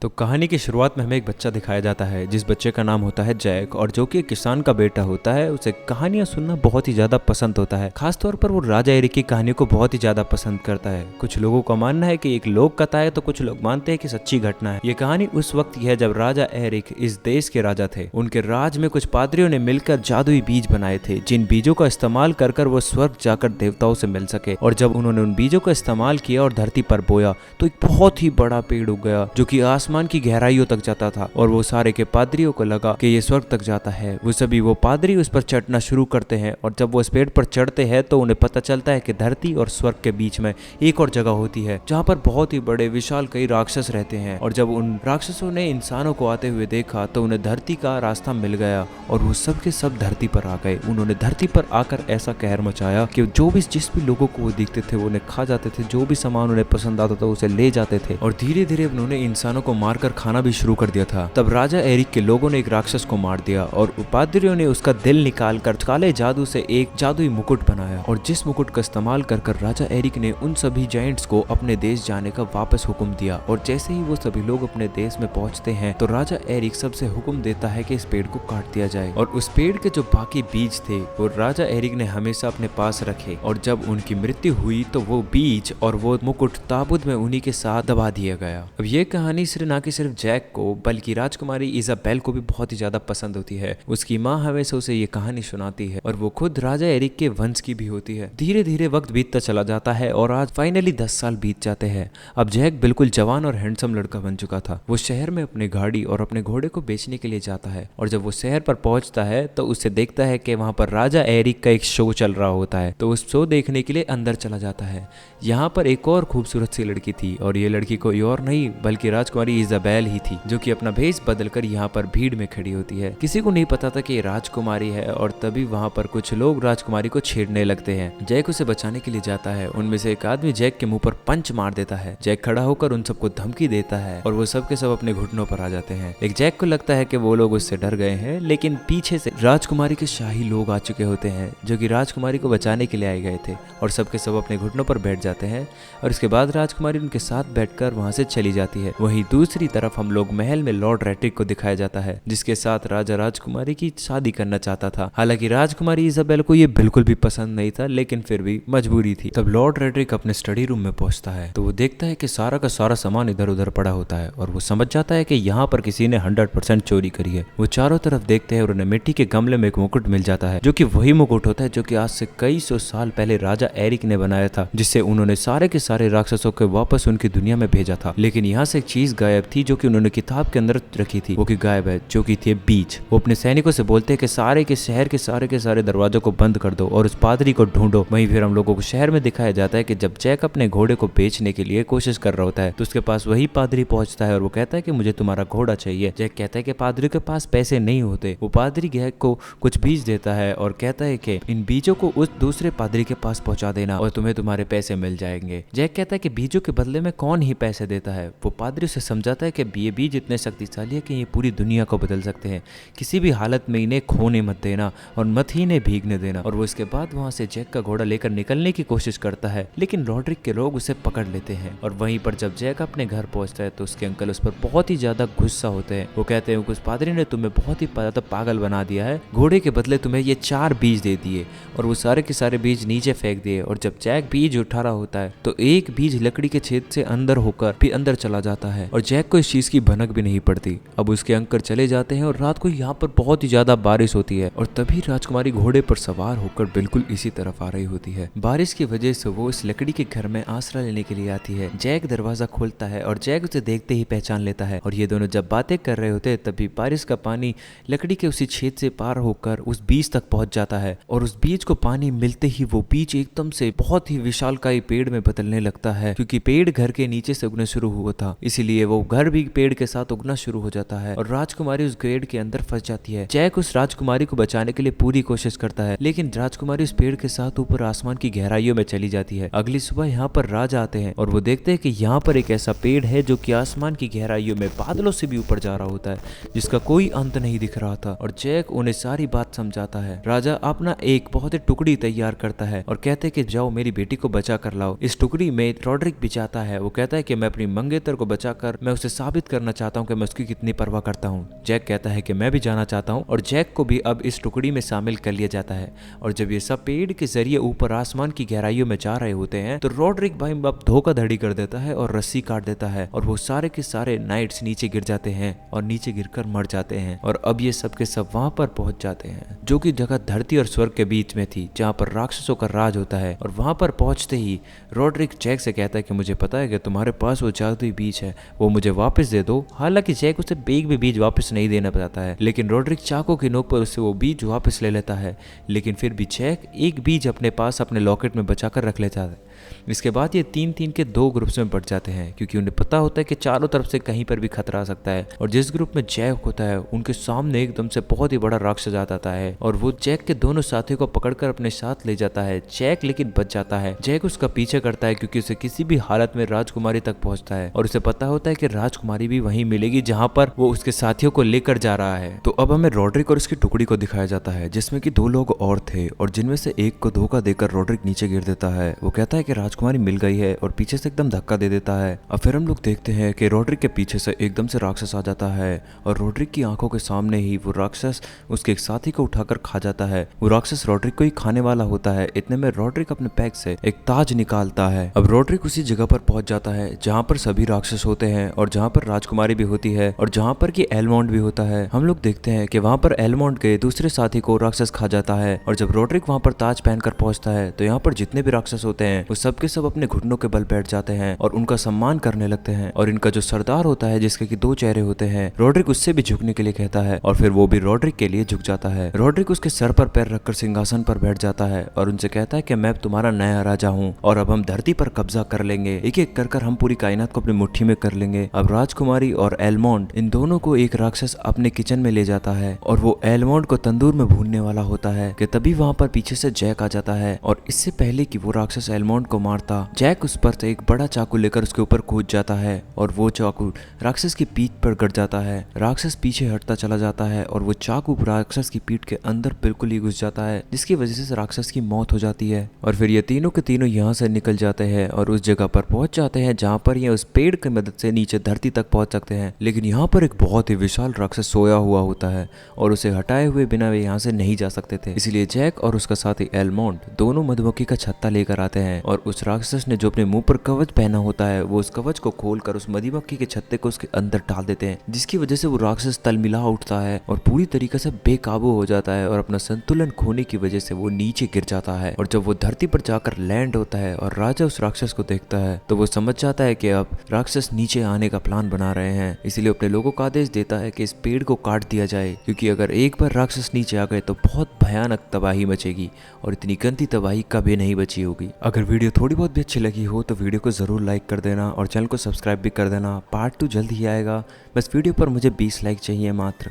तो कहानी की शुरुआत में हमें एक बच्चा दिखाया जाता है जिस बच्चे का नाम होता है जैक और जो कि एक किसान का बेटा होता है। उसे कहानियां सुनना बहुत ही ज्यादा पसंद होता है। खासतौर पर वो राजा एरिक की कहानियों को बहुत ही ज्यादा पसंद करता है। कुछ लोगों का मानना है कि एक लोक कथा है तो कुछ लोग मानते हैं कि सच्ची घटना है। ये कहानी उस वक्त की है जब राजा एरिक इस देश के राजा थे। उनके राज में कुछ पादरियों ने मिलकर जादुई बीज बनाए थे जिन बीजों का इस्तेमाल कर वो स्वर्ग जाकर देवताओं से मिल सके। और जब उन्होंने उन बीजों का इस्तेमाल किया और धरती पर बोया तो एक बहुत ही बड़ा पेड़ उग गया जो कि आसमान की गहराइयों तक जाता था। और वो सारे के पादरियों को लगा कि ये स्वर्ग तक जाता है। वो पादरी उस पर चढ़ना शुरू करते हैं और जब वो इस पेड़ पर चढ़ते हैं तो उन्हें पता चलता है कि धरती और स्वर्ग के बीच में एक और जगह होती है जहाँ पर बहुत ही बड़े विशाल कई राक्षस रहते हैं। और जब उन राक्षसों ने इंसानों को आते हुए देखा तो उन्हें धरती का रास्ता मिल गया और वो सब के सब धरती पर आ गए। उन्होंने धरती पर आकर ऐसा कहर मचाया कि जिस भी लोगों को वो दिखते थे वो उन्हें खा जाते थे। जो भी सामान उन्हें पसंद आता था उसे ले जाते थे और धीरे धीरे उन्होंने इंसानों को मारकर खाना भी शुरू कर दिया था। तब राजा एरिक के लोगों ने एक राक्षस को मार दिया और पादरियों ने उसका दिल निकालकर काले जादू से एक जादुई मुकुट बनाया। और जिस मुकुट का इस्तेमाल कर राजा एरिक ने उन सभी जायंट्स को अपने देश जाने का वापस हुक्म दिया। और जैसे ही वो सभी लोग अपने देश में पहुंचते हैं तो राजा एरिक सबसे हुक्म देता है कि इस पेड़ को काट दिया जाए। और उस पेड़ के जो बाकी बीज थे वो राजा एरिक ने हमेशा अपने पास रखे। और जब उनकी मृत्यु हुई तो वो बीज और वो मुकुट ताबूत में उन्हीं के साथ दबा दिया गया। अब ये कहानी न कि सिर्फ जैक को बल्कि राजकुमारी इजाबेल को भी बहुत ही ज्यादा पसंद होती है। उसकी माँ हमेशा उसे ये कहानी सुनाती है और वो खुद राजा एरिक के वंश की भी होती है। धीरे धीरे वक्त बीतता चला जाता है और आज फाइनली 10 साल बीत जाते हैं। अब जैक बिल्कुल जवान और हैंडसम लड़का बन चुका था। वो शहर में अपने गाड़ी और अपने घोड़े को बेचने के लिए जाता है और जब वो शहर पर पहुंचता है तो उसे देखता है कि वहां पर राजा एरिक का एक शो चल रहा होता है। तो उस शो देखने के लिए अंदर चला जाता है। यहाँ पर एक और खूबसूरत सी लड़की थी और ये लड़की कोई और नहीं बल्कि राजकुमारी इजाबेल ही थी जो कि अपना भेष बदलकर यहाँ पर भीड़ में खड़ी होती है। किसी को नहीं पता था कि ये राजकुमारी है और तभी वहाँ पर कुछ लोग राजकुमारी को छेड़ने लगते हैं। जैक उसे बचाने के लिए जाता है। उनमें से एक आदमी जैक के मुंह पर पंच मार देता है। जैक खड़ा होकर उन सबको धमकी देता है और वो सब के सब अपने घुटनों पर आ जाते हैं। एक जैक को लगता है कि वो लोग उससे डर गए हैं लेकिन पीछे से राजकुमारी के शाही लोग आ चुके होते हैं जो कि राजकुमारी को बचाने के लिए आए गए थे और सबके सब अपने घुटनों पर बैठ जाते हैं। और इसके बाद राजकुमारी उनके साथ बैठकर वहां से चली जाती है। वहीं दूसरी तरफ हम लोग महल में लॉर्ड रेट्रिक को दिखाया जाता है जिसके साथ राजा राजकुमारी की शादी करना चाहता था। हालांकि राजकुमारी इजाबेल को ये बिल्कुल भी पसंद नहीं था लेकिन फिर भी मजबूरी थी। तब लॉर्ड रेट्रिक अपने स्टडी रूम में पहुंचता है तो वो देखता है कि सारा का सारा सामान इधर उधर पड़ा होता है और वो समझ जाता है कि यहाँ पर किसी ने 100% चोरी करी है। वो चारों तरफ देखते हैं और उन्हें मिट्टी के गमले में एक मुकुट मिल जाता है जो कि वही मुकुट होता है जो कि आज से कई सौ साल पहले राजा एरिक ने बनाया था जिससे उन्होंने सारे के सारे राक्षसों को वापस उनकी दुनिया में भेजा था। लेकिन यहाँ से एक चीज गायब थी जो कि उन्होंने किताब के अंदर रखी थी। वो की गायब है जो कि थी बीज। वो अपने सैनिकों से बोलते हैं कि सारे के शहर के सारे दरवाजों को बंद कर दो और उस पादरी को ढूंढो। वहीं फिर हम लोगों को शहर में दिखाया जाता है कि जब जैक अपने घोड़े को बेचने के लिए कोशिश कर रहा होता है तो उसके पास वही पादरी पहुंचता है और वो कहता है कि मुझे तुम्हारा घोड़ा चाहिए। जैक कहता है कि पादरी के पास पैसे नहीं होते। वो पादरी जैक को कुछ बीज देता है और कहता है कि इन बीजों को उस दूसरे पादरी के पास पहुंचा देना और तुम्हें तुम्हारे पैसे मिल जाएंगे। जैक कहता है कि बीजों के बदले में कौन ही पैसे देता है। वो पादरी उसे समझाता है कि ये बीज इतने शक्तिशाली है कि ये पूरी दुनिया को बदल सकते हैं। किसी भी हालत में इन्हें खोने मत देना और मत ही इन्हें भीगने देना। और वो इसके बाद वहां से जैक का घोड़ा लेकर निकलने की कोशिश करता है लेकिन लॉड्रिक के लोग उसे पकड़ लेते हैं। और वहीं पर जब जैक अपने घर पहुंचता है तो उसके अंकल उस पर बहुत ही ज्यादा गुस्सा होते हैं। वो कहते हैं उस पादरी ने तुम्हें बहुत ही ज्यादा पागल बना दिया है। घोड़े के बदले तुम्हें ये 4 बीज दे दिए और वो सारे के सारे बीज नीचे फेंक दिए। और जब जैक बीज उठा रहा होता है तो एक बीज लकड़ी के छेद से अंदर होकर भी अंदर चला जाता है और जैक को इस चीज की भनक भी नहीं पड़ती। अब उसके अंकल चले जाते हैं और रात को यहाँ पर बहुत ही ज्यादा बारिश होती है और तभी राजकुमारी घोड़े पर सवार होकर बिल्कुल इसी तरफ आ रही होती है। बारिश की वजह से वो इस लकड़ी के घर में आसरा लेने के लिए आती है। जैक दरवाजा खोलता है और जैक उसे देखते ही पहचान लेता है और ये दोनों जब बातें कर रहे होते हैं तभी बारिश का पानी लकड़ी के उसी छेद से पार होकर उस बीज तक पहुंच जाता है और उस बीज को पानी मिलते ही वो बीज एकदम से बहुत ही विशालकाय पेड़ में बदलने लगता है क्योंकि पेड़ घर के नीचे से उगने शुरू हुआ था इसीलिए वो घर भी पेड़ के साथ उगना शुरू हो जाता है और राजकुमारी उस पेड़ के अंदर फंस जाती है। जैक उस राजकुमारी को बचाने के लिए पूरी कोशिश करता है लेकिन राजकुमारी उस पेड़ के साथ ऊपर आसमान की गहराइयों में चली जाती है। अगली सुबह यहाँ पर राजा आते हैं और वो देखते हैं कि यहाँ पर एक ऐसा पेड़ है जो कि आसमान की गहराइयों में बादलों से भी ऊपर जा रहा होता है जिसका कोई अंत नहीं दिख रहा था। और जैक उन्हें सारी बात समझाता है। राजा अपना एक बहुत ही टुकड़ी तैयार करता है और कहते हैं कि जाओ मेरी बेटी को बचा कर लाओ। इस टुकड़ी में रॉड्रिक भी चाहता है। वो कहता है कि मैं अपनी मंगेतर को बचाकर मैं उसे साबित करना चाहता हूँ कि मैं उसकी कितनी परवाह करता हूँ। जैक कहता है कि मैं भी जाना चाहता हूँ और जैक को भी अब इस टुकड़ी में शामिल कर लिया जाता है। और जब ये सब पेड़ के जरिए ऊपर आसमान की गहराइयों में जा रहे होते हैं तो रॉड्रिक भाई अब धोखाधड़ी कर देता है और रस्सी काट देता है और वो सारे के सारे नाइट्स नीचे गिर जाते हैं और नीचे गिरकर मर जाते हैं। और अब ये सब के सब वहां पर पहुंच जाते हैं जो कि जगह धरती और स्वर्ग के बीच में थी, जहां पर राक्षसों का राज होता है। और वहां पर पहुंचते ही रॉड्रिक जैक से कहता है कि मुझे पता है कि तुम्हारे पास वो जादुई बीज है, वो मुझे वापस दे दो। हालांकि जैक उसे एक भी बीज वापस नहीं देना चाहता है, लेकिन रॉड्रिक चाकू की नोक पर उससे वो बीज वापस ले लेता है। लेकिन फिर भी जैक एक बीज अपने पास अपने लॉकेट में बचाकर रख लेता है। इसके बाद ये 3-3 के 2 ग्रुप्स में बढ़ जाते हैं क्योंकि उन्हें पता होता है कि चारों तरफ से कहीं पर भी खतरा आ सकता है। और जिस ग्रुप में जैक होता है उनके सामने एकदम से बहुत ही बड़ा राक्षस आ जाता है और वो जैक के दोनों साथियों को पकड़कर अपने साथ ले जाता है। जैक लेकिन बच जाता है। जैक उसका पीछे करता है क्योंकि उसे किसी भी हालत में राजकुमारी तक पहुंचता है और उसे पता होता है कि राजकुमारी भी वहीं मिलेगी जहां पर वो उसके साथियों को लेकर जा रहा है। तो अब हमें रॉड्रिक और उसकी टुकड़ी को दिखाया जाता है जिसमें कि 2 लोग और थे और जिनमें से एक को धोखा देकर रॉड्रिक नीचे गिर देता है। वो कहता है कि राजकुमारी मिल गई है और पीछे से एकदम धक्का दे देता है। अब फिर हम लोग देखते हैं कि रॉड्रिक के पीछे से एकदम से राक्षस आ जाता है और रॉड्रिक की आंखों के सामने ही वो राक्षस उसके एक साथी को उठाकर खा जाता है। वो राक्षस रॉड्रिक को ही खाने वाला होता है। इतने में रॉड्रिक अपने पैक से एक ताज निकालता है। अब रॉड्रिक उसी जगह पर पहुंच जाता है जहां पर सभी राक्षस होते हैं और जहां पर राजकुमारी भी होती है और जहां पर कि एलमोंड भी होता है। हम लोग देखते हैं कि वहां पर एलमोंड के दूसरे साथी को राक्षस खा जाता है और जब रॉड्रिक वहां पर ताज पहनकर पहुंचता है तो यहाँ पर जितने भी राक्षस होते हैं वो सब के सब अपने घुटनों के बल बैठ जाते हैं और उनका सम्मान करने लगते हैं। और इनका जो सरदार होता है जिसके कि 2 चेहरे होते हैं, रॉड्रिक उससे भी झुकने के लिए कहता है और फिर वो भी रॉड्रिक के लिए झुक जाता है। रॉड्रिक उसके सर पर पैर रखकर सिंहासन पर बैठ जाता है और उनसे कहता है कि मैं तुम्हारा नया राजा हूँ और अब हम धरती पर कब्जा कर लेंगे। एक एक कर हम पूरी कायनात को अपनी मुट्ठी में कर लेंगे। अब राजकुमारी और एलमोंड इन दोनों को एक राक्षस अपने किचन में ले जाता है और वो एलमोंड को तंदूर में भूनने वाला होता है कि तभी वहां पर पीछे से जैक आ जाता है और इससे पहले कि वो राक्षस एलमोंड को मारता, जैक उस पर से एक बड़ा चाकू लेकर उसके ऊपर कूद जाता है और वो चाकू राक्षस की पीठ पर गड़ जाता है। राक्षस पीछे हटता चला जाता है और वो चाकू राक्षस की पीठ के अंदर बिल्कुल ही घुस जाता है जिसकी वजह से राक्षस की मौत हो जाती है। और फिर ये तीनों के तीनों यहाँ से निकल जाते हैं और उस जगह पर पहुंच जाते हैं जहाँ पर ये उस पेड़ की मदद से नीचे धरती तक पहुंच सकते हैं। लेकिन यहाँ पर एक बहुत ही विशाल राक्षस सोया हुआ होता है और उसे हटाए हुए बिना वे यहाँ से नहीं जा सकते थे। इसलिए जैक और उसका साथी एलमोंड दोनों मधुमक्खी का छत्ता लेकर आते हैं और उस राक्षस ने जो अपने मुंह पर कवच पहना होता है वो उस कवच को खोलकर उस मधुमक्खी के छत्ते को उसके अंदर डाल देते हैं जिसकी वजह से वो राक्षस तलमिला उठता है और पूरी तरीके से बेकाबू हो जाता है और अपना संतुलन खोने की वजह से वो नीचे गिर जाता है। और जब वो धरती पर जाकर लैंड होता है और राजा उस राक्षस को देखता है तो वो समझ जाता है कि अब राक्षस नीचे आने का प्लान बना रहे हैं। इसलिए अपने लोगों को आदेश देता है कि इस पेड़ को काट दिया जाए क्योंकि अगर एक बार राक्षस नीचे आ गए तो बहुत भयानक तबाही मचेगी और इतनी गंदी तबाही कभी नहीं बची होगी। अगर वीडियो थोड़ी बहुत भी अच्छी लगी हो तो वीडियो को जरूर लाइक कर देना और चैनल को सब्सक्राइब भी कर देना। पार्ट 2 जल्द ही आएगा। बस वीडियो पर मुझे 20 लाइक चाहिए मात्र।